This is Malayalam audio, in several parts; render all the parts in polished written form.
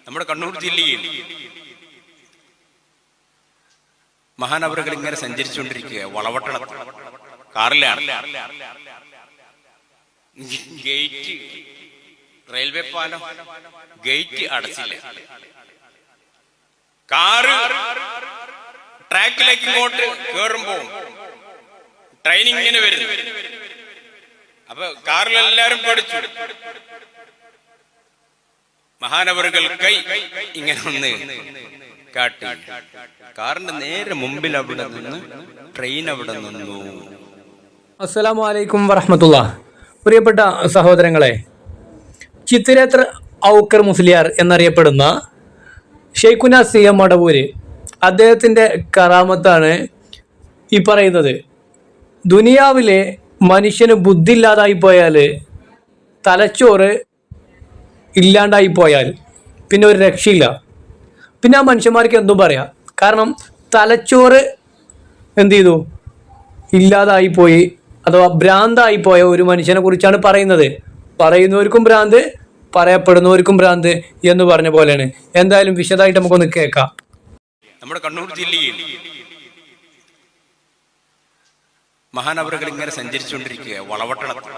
നമ്മുടെ കണ്ണൂർ ജില്ലയിൽ മഹാനവറുകൾ ഇങ്ങനെ സഞ്ചരിച്ചുകൊണ്ടിരിക്കുക. വളവട്ടണത്ത് കാറിലാണ്. ഗേറ്റ്, റെയിൽവേ പാലം ഗേറ്റ് അടച്ചില്ല. കാറ് ട്രാക്കിലേക്ക് ഇങ്ങോട്ട് കേറുമ്പോ ട്രെയിൻ ഇങ്ങനെ വരുന്നു. അപ്പൊ കാറിലെല്ലാരും പഠിച്ചു. മഹാനവറുകൾ കൈ ഇങ്ങനെ ഒന്ന് കാട്ടി. കാറിന്റെ നേരെ മുമ്പിൽ അവിടെ നിന്ന് ട്രെയിൻ അവിടെ നിന്നു. അസ്സലാമു അലൈക്കും വറഹ്മത്തുള്ളാഹ്. പ്രിയപ്പെട്ട സഹോദരങ്ങളെ, ചിത്തിരേത്ര ഔക്കർ മുസ്ലിയാർ എന്നറിയപ്പെടുന്ന ഷെയ്ഖുന സി എം മടവൂര്, അദ്ദേഹത്തിൻ്റെ കറാമത്താണ് ഈ പറയുന്നത്. ദുനിയാവിലെ മനുഷ്യന് ബുദ്ധി ഇല്ലാതായി പോയാൽ, തലച്ചോറ് ഇല്ലാണ്ടായി പോയാൽ പിന്നെ ഒരു രക്ഷയില്ല. പിന്നെ ആ മനുഷ്യന്മാർക്ക് എന്തും പറയാം. കാരണം തലച്ചോറ് എന്ത് ചെയ്തു, ഇല്ലാതായിപ്പോയി അഥവാ ഭ്രാന്തായിപ്പോയ ഒരു മനുഷ്യനെ കുറിച്ചാണ് പറയുന്നത്. പറയുന്നവർക്കും ഭ്രാന്ത്, പറയപ്പെടുന്നവർക്കും ഭ്രാന്ത് എന്ന് പറഞ്ഞ പോലെയാണ്. എന്തായാലും വിശദമായിട്ട് നമുക്കൊന്ന് കേൾക്കാം. നമ്മുടെ കണ്ണൂർ ജില്ലയിൽ മഹാനവറുകൾ ഇങ്ങനെ സഞ്ചരിച്ചുകൊണ്ടിരിക്കുക. വളവട്ടണത്ത്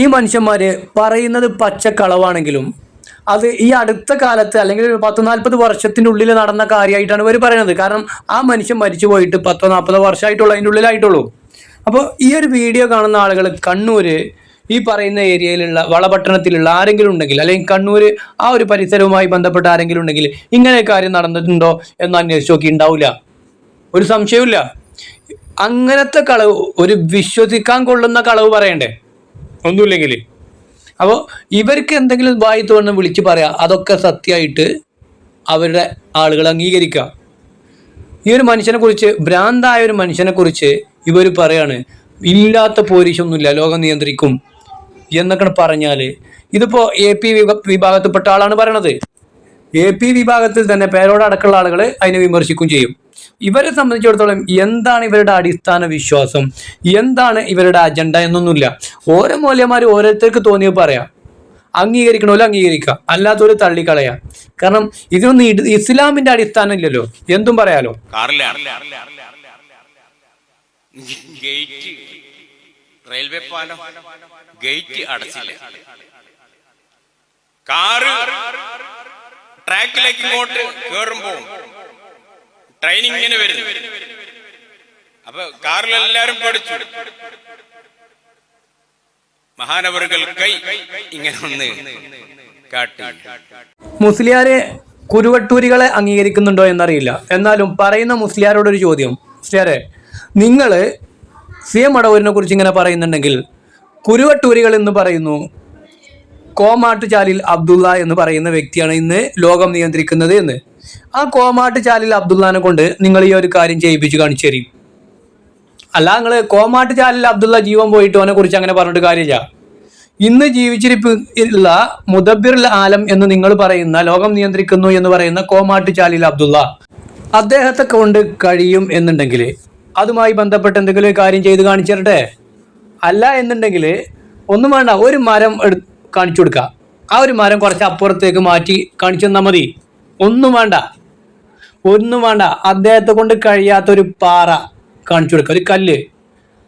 ഈ മനുഷ്യന്മാര് പറയുന്നത് പച്ചക്കളവാണെങ്കിലും അത് ഈ അടുത്ത കാലത്ത് അല്ലെങ്കിൽ 10-40 വർഷത്തിനുള്ളിൽ നടന്ന കാര്യമായിട്ടാണ് ഇവർ പറയുന്നത്. കാരണം ആ മനുഷ്യൻ മരിച്ചു പോയിട്ട് 10-40 വർഷമായിട്ടുള്ളൂ, അതിൻ്റെ ഉള്ളിലായിട്ടുള്ളൂ. അപ്പോൾ ഈ ഒരു വീഡിയോ കാണുന്ന ആളുകൾ കണ്ണൂര് ഈ പറയുന്ന ഏരിയയിലുള്ള വളപട്ടണത്തിലുള്ള ആരെങ്കിലും ഉണ്ടെങ്കിൽ, അല്ലെങ്കിൽ കണ്ണൂർ ആ ഒരു പരിസരവുമായി ബന്ധപ്പെട്ട ആരെങ്കിലും ഉണ്ടെങ്കിൽ ഇങ്ങനെ കാര്യം നടന്നിട്ടുണ്ടോ എന്ന് അന്വേഷിച്ച് നോക്കി ഉണ്ടാവില്ല, ഒരു സംശയവുമില്ല. അങ്ങനത്തെ കളവ്, ഒരു വിശ്വസിക്കാൻ കൊള്ളുന്ന കളവ് പറയണ്ടേ, ഒന്നുമില്ലെങ്കിൽ. അപ്പോൾ ഇവർക്ക് എന്തെങ്കിലും വായി തോന്നുന്ന വിളിച്ച് പറയാം, അതൊക്കെ സത്യമായിട്ട് അവരുടെ ആളുകൾ അംഗീകരിക്കുക. ഈ ഒരു മനുഷ്യനെ കുറിച്ച്, ഭ്രാന്തായ ഒരു മനുഷ്യനെ കുറിച്ച് ഇവർ പറയാണ് ഇല്ലാത്ത പോലീസൊന്നുമില്ല, ലോകം നിയന്ത്രിക്കും എന്നൊക്കെ പറഞ്ഞാൽ, ഇതിപ്പോൾ AP വിഭാഗത്തിൽപ്പെട്ട ആളാണ് പറയണത്. AP വിഭാഗത്തിൽ തന്നെ പേരോടക്കമുള്ള ആളുകൾ അതിനെ വിമർശിക്കുകയും ചെയ്യും. ഇവരെ സംബന്ധിച്ചിടത്തോളം എന്താണ് ഇവരുടെ അടിസ്ഥാന വിശ്വാസം, എന്താണ് ഇവരുടെ അജണ്ട എന്നൊന്നുമില്ല. ഓരോ മൂല്യന്മാർ ഓരോരുത്തർക്ക് തോന്നിയത് പറയാം. അംഗീകരിക്കണമല്ലോ അംഗീകരിക്കുക, അല്ലാത്തവര് തള്ളിക്കളയാം. കാരണം ഇതൊന്നും ഇസ്ലാമിന്റെ അടിസ്ഥാനം ഇല്ലല്ലോ, എന്തും പറയാലോ. ഗേറ്റ്, റെയിൽവേ പാലം ഗേറ്റ് അടച്ചില്ല. കാറ് ട്രാക്കിലേക്ക് ഇങ്ങോട്ട് കേറുമ്പോ ട്രെയിൻ ഇങ്ങനെ വരുന്നു. അപ്പൊ കാറിലെല്ലാരും പഠിച്ചു. മഹാനവറുകൾ കൈ ഇങ്ങനെ ഒന്ന് കാട്ടി. മുസ്ലിയാരെ കുരുവട്ടൂരികളെ അംഗീകരിക്കുന്നുണ്ടോ എന്നറിയില്ല. എന്നാലും പറയുന്ന മുസ്ലിയാരോടൊരു ചോദ്യം. മുസ്ലിയാരെ, നിങ്ങൾ സി എം മടവൂരിനെ കുറിച്ച് ഇങ്ങനെ പറയുന്നുണ്ടെങ്കിൽ, കുരുവട്ടൂരികൾ എന്ന് പറയുന്നു കോമാട്ടുചാലിൽ അബ്ദുള്ള എന്ന് പറയുന്ന വ്യക്തിയാണ് ഇന്ന് ലോകം നിയന്ത്രിക്കുന്നത് എന്ന്. ആ കോമാട്ടുചാലിൽ അബ്ദുള്ളനെ കൊണ്ട് നിങ്ങൾ ഈ ഒരു കാര്യം ചെയ്യിപ്പിച്ച് കാണിച്ചു തരും. അല്ല, നിങ്ങൾ കോമാട്ടുചാലിൽ അബ്ദുള്ള ജീവൻ പോയിട്ട് അവനെ കുറിച്ച് അങ്ങനെ പറഞ്ഞിട്ട് കാര്യമില്ല. ഇന്ന് ജീവിച്ചിരിപ്പുള്ള മുദബ്ബിർ ആലം എന്ന് നിങ്ങൾ പറയുന്ന, ലോകം നിയന്ത്രിക്കുന്നു എന്ന് പറയുന്ന കോമാട്ടുചാലിൽ അബ്ദുള്ള, അദ്ദേഹത്തെ കൊണ്ട് കഴിയും എന്നുണ്ടെങ്കിൽ അതുമായി ബന്ധപ്പെട്ട് എന്തെങ്കിലും കാര്യം ചെയ്ത് കാണിച്ചു തരട്ടെ. അല്ല എന്നുണ്ടെങ്കിൽ ഒന്നും വേണ്ട, ഒരു മരം കാണിച്ചു കൊടുക്കുക. ആ ഒരു മരം കുറച്ച് അപ്പുറത്തേക്ക് മാറ്റി കാണിച്ചു തന്നാൽ മതി. ഒന്നും വേണ്ട, അദ്ദേഹത്തെ കൊണ്ട് കഴിയാത്തൊരു പാറ കാണിച്ചു കൊടുക്കുക, ഒരു കല്ല്,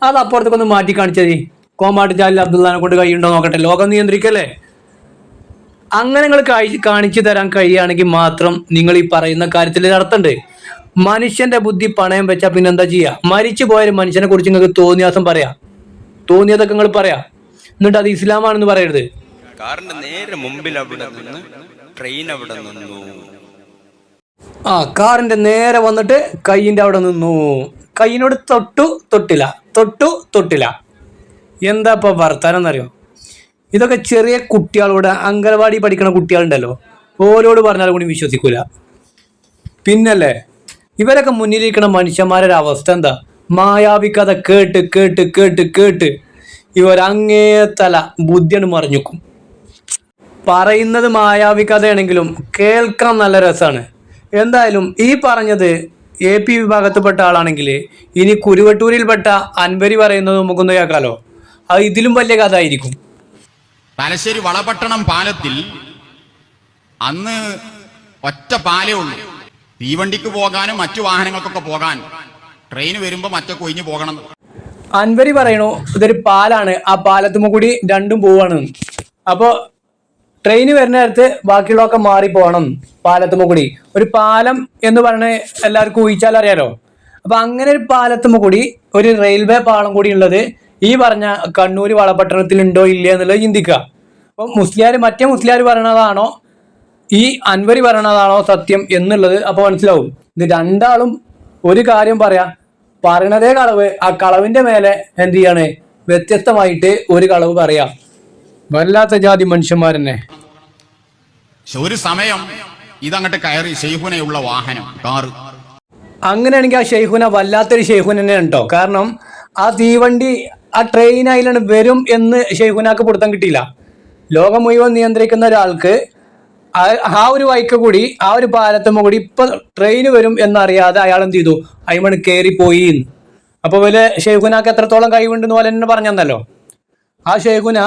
അത് അപ്പുറത്തേക്കൊന്ന് മാറ്റി കാണിച്ചാൽ മതി. കോമാട്ടുചാലിൽ അബ്ദുള്ളനെ കൊണ്ട് കഴിയുണ്ടോ നോക്കട്ടെ, ലോകം നിയന്ത്രിക്കല്ലേ. അങ്ങനെ നിങ്ങൾ കാണിച്ചു തരാൻ കഴിയുകയാണെങ്കിൽ മാത്രം നിങ്ങൾ ഈ പറയുന്ന കാര്യത്തിൽ നടത്തണ്ടേ. മനുഷ്യന്റെ ബുദ്ധി പണയം വെച്ചാൽ പിന്നെ എന്താ ചെയ്യുക? മരിച്ചു പോയൊരു മനുഷ്യനെ കുറിച്ച് നിങ്ങൾക്ക് തോന്നിയാസം പറയാം, തോന്നിയതൊക്കെ നിങ്ങൾ പറയാം, എന്നിട്ട് അത് ഇസ്ലാമാണെന്ന് പറയരുത്. കാറിന്റെ നേരെ മുമ്പിൽ അവിടെ നിന്ന് ട്രെയിൻ അവിടെ നിന്നു. കാറിന്റെ നേരെ വന്നിട്ട് കയ്യിന്റെ അവിടെ നിന്നു. കയ്യിനോട് തൊട്ടില്ല. എന്താ ഇപ്പൊ വർത്താനം എന്നറിയോ? ഇതൊക്കെ ചെറിയ കുട്ടികളോട്, അംഗനവാടി പഠിക്കണ കുട്ടികളുണ്ടല്ലോ, ഓരോട് പറഞ്ഞാലും കൂടി വിശ്വസിക്കൂല. പിന്നല്ലേ ഇവരൊക്കെ മുന്നിലിരിക്കണ മനുഷ്യന്മാരുടെ അവസ്ഥ എന്താ? മായാവി കഥ കേട്ട് കേട്ട് കേട്ട് കേട്ട് ഇവരങ്ങേത്തല ബുദ്ധിയാണ് മറിഞ്ഞുക്കും. പറയുന്നത് മായാവി കഥയാണെങ്കിലും കേൾക്കാൻ നല്ല രസമാണ്. എന്തായാലും ഈ പറഞ്ഞത് AP വിഭാഗത്തിൽപ്പെട്ട ആളാണെങ്കിൽ ഇനി കുരുവട്ടൂരിൽപ്പെട്ട അൻവരി പറയുന്നത് നമുക്കൊന്ന് കേൾക്കാലോ. അത് ഇതിലും വലിയ കഥ ആയിരിക്കും. തലശ്ശേരി വളപട്ടണം പാലത്തിൽ അന്ന് ഒറ്റ പാലേ ഉള്ളൂ. തീവണ്ടിക്ക് പോകാനും മറ്റു വാഹനങ്ങൾക്കൊക്കെ പോകാൻ ട്രെയിൻ വരുമ്പോ മറ്റൊക്കെ ഒഴിഞ്ഞു പോകണം. അൻവരി പറയണു ഇതൊരു പാലാണ്, ആ പാലത്തുമ്പോ കൂടി രണ്ടും പോവാണ്. അപ്പോ ട്രെയിന് വരുന്ന നേരത്ത് ബാക്കിയുള്ളതൊക്കെ മാറി പോകണം പാലത്തുമ്പോ കൂടി. ഒരു പാലം എന്ന് പറഞ്ഞ എല്ലാവർക്കും ഊഹിച്ചാൽ അറിയാലോ. അപ്പൊ അങ്ങനെ ഒരു പാലത്തുമ്പോ കൂടി ഒരു റെയിൽവേ പാളം കൂടി ഉള്ളത് ഈ പറഞ്ഞ കണ്ണൂര് വളപട്ടണത്തിൽ ഉണ്ടോ ഇല്ല എന്നുള്ളത് ചിന്തിക്കുക. അപ്പൊ മറ്റേ മുസ്ലിയാർ പറയണതാണോ ഈ അൻവരി പറയണതാണോ സത്യം എന്നുള്ളത് അപ്പൊ മനസ്സിലാവും. ഇത് രണ്ടാളും ഒരു കാര്യം പറയണതേ കളവ്, ആ കളവിന്റെ മേലെ എന്ത് ചെയ്യാണ് വ്യത്യസ്തമായിട്ട് ഒരു കളവ് പറയാം. വല്ലാത്ത ജാതി മനുഷ്യന്മാരെന്നെ. ഒരു സമയം ഇതങ്ങോട്ട് കയറി ഷെയ്ഖുനയുള്ള വാഹനം കാറ്. അങ്ങനെയാണെങ്കിൽ ആ ഷെയ്ഖുന വല്ലാത്തൊരു ഷെയ്ഖുന തന്നെയാണ് കേട്ടോ. കാരണം ആ തീവണ്ടി ആ ട്രെയിൻ അതിലാണ് വരും എന്ന് ഷെയ്ഖുനാക്ക് പിടുത്തം കിട്ടിയില്ല. ലോകം മുഴുവൻ നിയന്ത്രിക്കുന്ന ഒരാൾക്ക് ആ ഒരു വഴിക്ക് കൂടി ആ ഒരു പാലത്തുമ്പോ കൂടി ഇപ്പൊ ട്രെയിൻ വരും എന്നറിയാതെ അയാൾ എന്ത് ചെയ്തു, അയിമണ് കയറിപ്പോയി. അപ്പൊ വലിയ ഷെയ്ഖുനാക്ക് എത്രത്തോളം കഴിവുണ്ടെന്ന് പോലെ തന്നെ പറഞ്ഞല്ലോ. ആ ഷെയ്ഖുന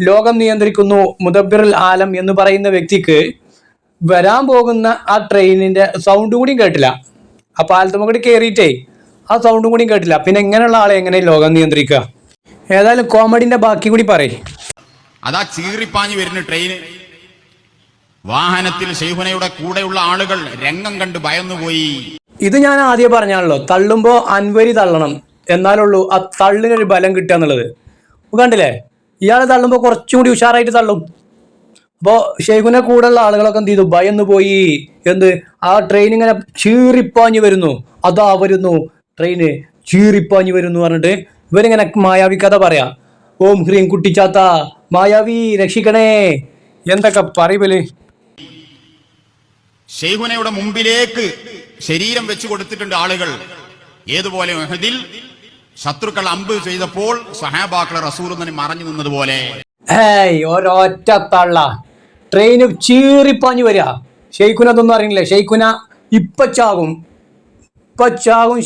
ലോകം നിയന്ത്രിക്കുന്നു മുദബ്ബിറുൽ ആലം എന്ന് പറയുന്ന വ്യക്തിക്ക് വരാൻ പോകുന്ന ആ ട്രെയിനിന്റെ സൗണ്ട് കൂടിയും കേട്ടില്ല. ആ പാലത്തുമ്പോ കൂടി കയറിയിട്ടേ ആ സൗണ്ടും കൂടിയും കേട്ടില്ല. പിന്നെ ഇങ്ങനെയുള്ള ആളെ എങ്ങനെ ലോകം നിയന്ത്രിക്കുക? ഏതായാലും കോമഡിന്റെ ബാക്കി കൂടി പറയും. അതാ ചീറിപ്പാഞ്ഞു വരുന്ന ട്രെയിന്. വാഹനത്തിൽ ഷെയ്ഖുനയുടെ കൂടെയുള്ള ആളുകൾ രംഗം കണ്ട് ഭയന്നുപോയി. ഇത് ഞാൻ ആദ്യം പറഞ്ഞാണല്ലോ, തള്ളുമ്പോ അൻവരി തള്ളണം എന്നാലുള്ളൂ ആ തള്ളിനൊരു ബലം കിട്ടുക എന്നുള്ളത്. കണ്ടില്ലേ, ഇയാൾ തള്ളുമ്പോ കുറച്ചും കൂടി ഉഷാറായിട്ട് തള്ളും. അപ്പോ ഷെയ്ഖുനെ കൂടെയുള്ള ആളുകളൊക്കെ എന്ത് ചെയ്തു, ഭയന്നു പോയി. ആ ട്രെയിൻ ഇങ്ങനെ ചീറിപ്പാഞ്ഞു വരുന്നു, അതാ വരുന്നു ട്രെയിന് ചീറിപ്പാഞ്ഞു വരുന്നു പറഞ്ഞിട്ട് ഇവരിങ്ങനെ മായാവി കഥ പറയാ. ഓം ഹ്രീം കുട്ടിച്ചാത്ത മായാവി രക്ഷിക്കണേ എന്തൊക്കെ പറയല്. ഷെയ്ഖുനയുടെ മുമ്പിലേക്ക് ശരീരം വെച്ചു കൊടുത്തിട്ടുണ്ട് ആളുകൾ. ഏതുപോലെ ഉഹദിൽ ശത്രുക്കൾ അമ്പ് ചെയ്തപ്പോൾ സഹാബാക്കളെ റസൂലുള്ളാഹി മറഞ്ഞു നിന്നതുപോലെ ഒരൊറ്റ തള്ള ട്രെയിന് ചീറിപ്പാഞ്ഞു വരിക. ഷെയ്ഖുന അതൊന്നും അറിയില്ല. ഷെയ്ഖുന ഇപ്പച്ചാകും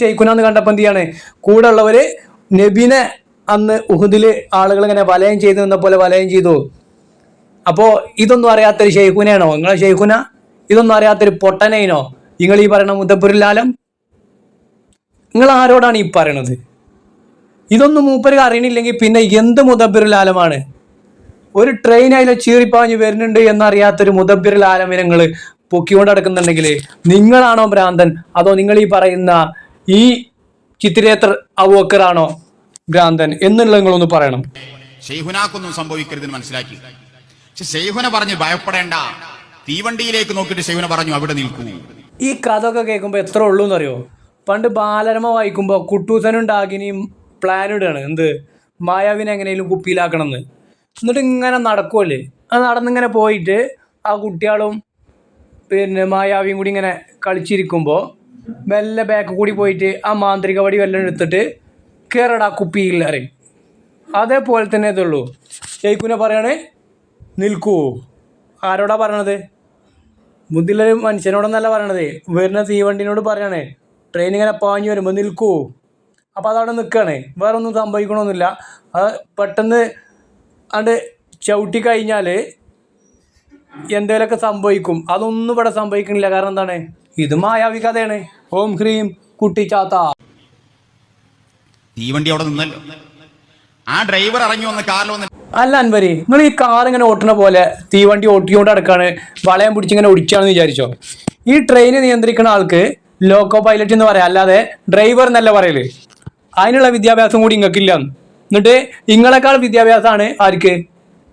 ഷെയ്ഖുന എന്ന് കണ്ടപ്പോ എന്ത് ചെയ്യാണ്, കൂടെ ഉള്ളവര് നബിനെ അന്ന് ഉഹുദില് ആളുകൾ ഇങ്ങനെ വലയം ചെയ്തു നിന്ന പോലെ വലയം ചെയ്തു. അപ്പോ ഇതൊന്നും അറിയാത്തൊരു ഷെയ്ഖുനയാണോ നിങ്ങളെ ഷെയ്ഖുന? ഇതൊന്നും അറിയാത്തൊരു പൊട്ടനേനോ നിങ്ങൾ ഈ പറയണ മുദബ്ബിറുൽ ആലം? നിങ്ങൾ ആരോടാണ് ഈ പറയണത്? ഇതൊന്നും മൂപ്പർക്ക് അറിയണില്ലെങ്കിൽ പിന്നെ എന്ത് മുദബ്ബിറുൽ ആലമാണ്? ഒരു ട്രെയിൻ അതിലെ ചീറിപ്പാഞ്ഞ് വരുന്നുണ്ട് എന്നറിയാത്തൊരു മുദബ്ബിറുൽ ആലമിനെ നിങ്ങൾ പൊക്കിക്കൊണ്ട് നടക്കുന്നുണ്ടെങ്കിൽ നിങ്ങളാണോ ഭ്രാന്തൻ, അതോ നിങ്ങൾ ഈ പറയുന്ന ഈ ചിത്തിരേത്ര അബൂബക്കറാണോ ഭ്രാന്തൻ എന്നുള്ളത് നിങ്ങളൊന്ന് പറയണം. ഷെയ്ഖുനാക്കൊന്നും സംഭവിക്കരുതെന്ന് മനസ്സിലാക്കി. പക്ഷെ ഷെയ്ഖുന പറഞ്ഞു ഭയപ്പെടേണ്ട. തീവണ്ടിയിലേക്ക് നോക്കിയിട്ട് ഷെയ്ഖുന പറഞ്ഞു അവിടെ നിൽക്കൂ. ഈ കഥ ഒക്കെ കേൾക്കുമ്പോൾ എത്ര ഉള്ളൂ എന്നറിയോ? പണ്ട് ബാലരമ വായിക്കുമ്പോൾ കുട്ടൂസനും ഡാഗിനിയും പ്ലാൻ ഇടുകയാണ് മായാവിനെ എങ്ങനെയും കുപ്പിയിലാക്കണം എന്ന്. എന്നിട്ട് ഇങ്ങനെ നടക്കുമല്ലേ, അത് നടന്നിങ്ങനെ പോയിട്ട് ആ കുട്ടികളും പിന്നെ മായാവിയും കൂടി ഇങ്ങനെ കളിച്ചിരിക്കുമ്പോൾ മെല്ലെ ബാക്ക് കൂടി പോയിട്ട് ആ മാന്ത്രിക വടി വല്ലതും എടുത്തിട്ട് കയറടാ കുപ്പിയിൽ അറിയും. അതേപോലെ തന്നെ ഇതുള്ളൂ. ഷെയ്ഖുന പറയണേ നിൽക്കൂ. ആരോടാ പറയണത്? ബുദ്ധിയുള്ളൊരു മനുഷ്യനോടൊന്നല്ല പറയണത്, വരുന്ന തീവണ്ടിനോട് പറയണേ ട്രെയിൻ ഇങ്ങനെ പാഞ്ഞു വരുമ്പോൾ നിൽക്കൂ. അപ്പം അതവിടെ നിൽക്കുകയാണ്, വേറെ ഒന്നും സംഭവിക്കണമെന്നില്ല. അത് പെട്ടെന്ന് അത് ചവിട്ടി കഴിഞ്ഞാൽ എന്തേലൊക്കെ സംഭവിക്കും. അതൊന്നും ഇവിടെ സംഭവിക്കണില്ല. കാരണം എന്താണ്, ഇത് മായാവി കഥയാണ്. ഓം ഹ്രീം കുട്ടിച്ചാത്ത. തീവണ്ടി അവിടെ നിന്നല്ലോ. ആ ഡ്രൈവർ ഇറങ്ങി വന്ന് കാറിൽ വന്ന് അല്ല അൻവരി, നിങ്ങൾ ഈ കാർ ഇങ്ങനെ ഓട്ടണ പോലെ തീവണ്ടി ഓട്ടിക്കൊണ്ട് നടക്കാണ്, വളയം പിടിച്ചിങ്ങനെ ഓടിച്ചാണെന്ന് വിചാരിച്ചോ? ഈ ട്രെയിൻ നിയന്ത്രിക്കുന്ന ആൾക്ക് ലോക്കോ പൈലറ്റ് എന്ന് പറയാം, അല്ലാതെ ഡ്രൈവർ എന്നല്ല പറയല്. അതിനുള്ള വിദ്യാഭ്യാസം കൂടി നിങ്ങൾക്കില്ല. എന്നിട്ട് നിങ്ങളെക്കാൾ വിദ്യാഭ്യാസമാണ് ആർക്ക്,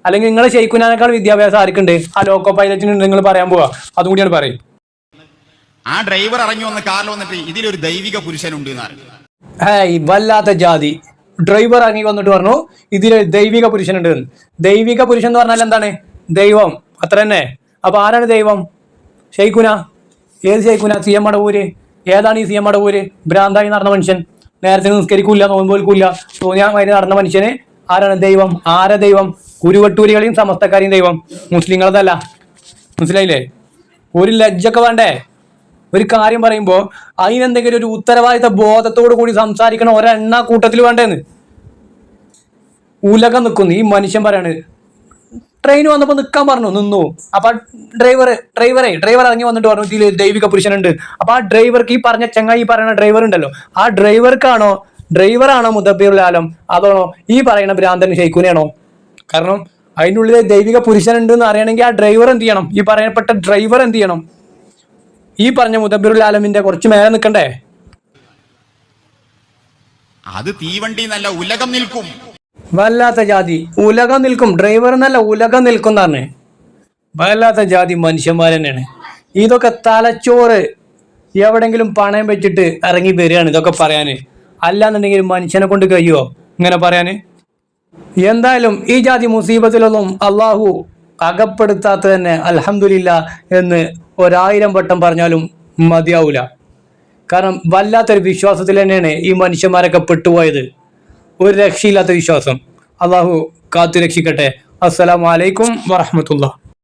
അല്ലെങ്കിൽ നിങ്ങളെ ഷെയ്ഖുനേക്കാൾ വിദ്യാഭ്യാസം ആർക്കുണ്ട്? ആ ലോക്കോ പൈലറ്റിന് നിങ്ങൾ പറയാൻ പോവാ, അതും കൂടിയാണ് പറയും. ആ ഡ്രൈവർ ഇറങ്ങി വന്ന് കാറിൽ വന്നിട്ട് ഇതിലൊരു ദൈവിക പുരുഷനുണ്ട്. വല്ലാത്ത ജാതി. ഡ്രൈവർ ഇറങ്ങി വന്നിട്ട് പറഞ്ഞു ഇതിൽ ദൈവിക പുരുഷനുണ്ട്. ദൈവിക പുരുഷൻ എന്ന് പറഞ്ഞാൽ എന്താണ്? ദൈവം, അത്ര തന്നെ. അപ്പൊ ആരാണ് ദൈവം? ഷെയ്ഖുന. ഏത് ഷെയ്ഖുന? C M Madavoor. ഏതാണ് ഈ സി എം മടവൂര്? ഭ്രാന്തായി നടന്ന മനുഷ്യൻ, നേരത്തെ നിസ്കരിക്കൂല, നോമ്പൊലിക്കൂല, തോന്നിയാ അതിന് നടന്ന മനുഷ്യന് ആരാണ് ദൈവം? ആരാ ദൈവം? കുരുവട്ടൂരികളെയും സമസ്തക്കാരെയും ദൈവം, മുസ്ലിങ്ങളതല്ല. മനസ്സിലായില്ലേ? ഒരു ലജ്ജൊക്കെ വേണ്ടേ? ഒരു കാര്യം പറയുമ്പോൾ അതിനെന്തെങ്കിലും ഒരു ഉത്തരവാദിത്ത ബോധത്തോടു കൂടി സംസാരിക്കണം ഒരെണ്ണ കൂട്ടത്തിൽ വേണ്ടേന്ന്. ഉലകം നിൽക്കുന്നു ഈ മനുഷ്യൻ പറയാണ് ട്രെയിൻ വന്നപ്പോൾ നിൽക്കാൻ പറഞ്ഞു, നിന്നു. അപ്പൊ ഡ്രൈവർ ഇറങ്ങി വന്നിട്ട് പറഞ്ഞു ഇതിൽ ദൈവിക പുരുഷനുണ്ട്. അപ്പൊ ആ ഡ്രൈവർക്ക്, ഈ പറഞ്ഞ ചങ്ങായി പറയുന്ന ഡ്രൈവർ ഉണ്ടല്ലോ, ആ ഡ്രൈവറാണോ മുദബ്ബിറുൽ ആലം, അതോ ഈ പറയുന്ന ഭ്രാന്തൻ ഷെയ്ഖുനെയാണോ? കാരണം അതിനുള്ളിൽ ദൈവിക പുരുഷനുണ്ട് എന്ന് അറിയണമെങ്കിൽ ആ ഡ്രൈവർ എന്ത് ചെയ്യണം? ഈ പറയപ്പെട്ട ഡ്രൈവർ എന്ത് ചെയ്യണം? ഈ പറഞ്ഞ മുദബ്ബിറുൽ ആലമിന്റെ കുറച്ച് മേലെ നിൽക്കണ്ടേ? അത് തീവണ്ടി നല്ല ഉലകം നിൽക്കും. വല്ലാത്ത ജാതി ഉലകം നിൽക്കും, ഡ്രൈവർ എന്നല്ല ഉലകം നിൽക്കും എന്നാണ്. വല്ലാത്ത ജാതി മനുഷ്യന്മാർ തന്നെയാണ്. ഇതൊക്കെ തലച്ചോറ് എവിടെങ്കിലും പണയം വെച്ചിട്ട് ഇറങ്ങി വരികയാണ് ഇതൊക്കെ പറയാന്. അല്ലാന്നുണ്ടെങ്കിൽ മനുഷ്യനെ കൊണ്ട് കഴിയുമോ ഇങ്ങനെ പറയാന്? എന്തായാലും ഈ ജാതി മുസീബത്തിലൊന്നും അള്ളാഹു അകപ്പെടുത്താത്ത തന്നെ അൽഹംദുലില്ലാ എന്ന് 1000 വട്ടം പറഞ്ഞാലും മതിയാവൂല. കാരണം വല്ലാത്തൊരു വിശ്വാസത്തിൽ തന്നെയാണ് ഈ മനുഷ്യന്മാരൊക്കെ പെട്ടുപോയത്. ഒരു രക്ഷയില്ലാത്ത വിശ്വാസം. അള്ളാഹു കാത്തു രക്ഷിക്കട്ടെ. അസ്സലാമു അലൈക്കും വറഹ്മത്തുള്ളാഹി.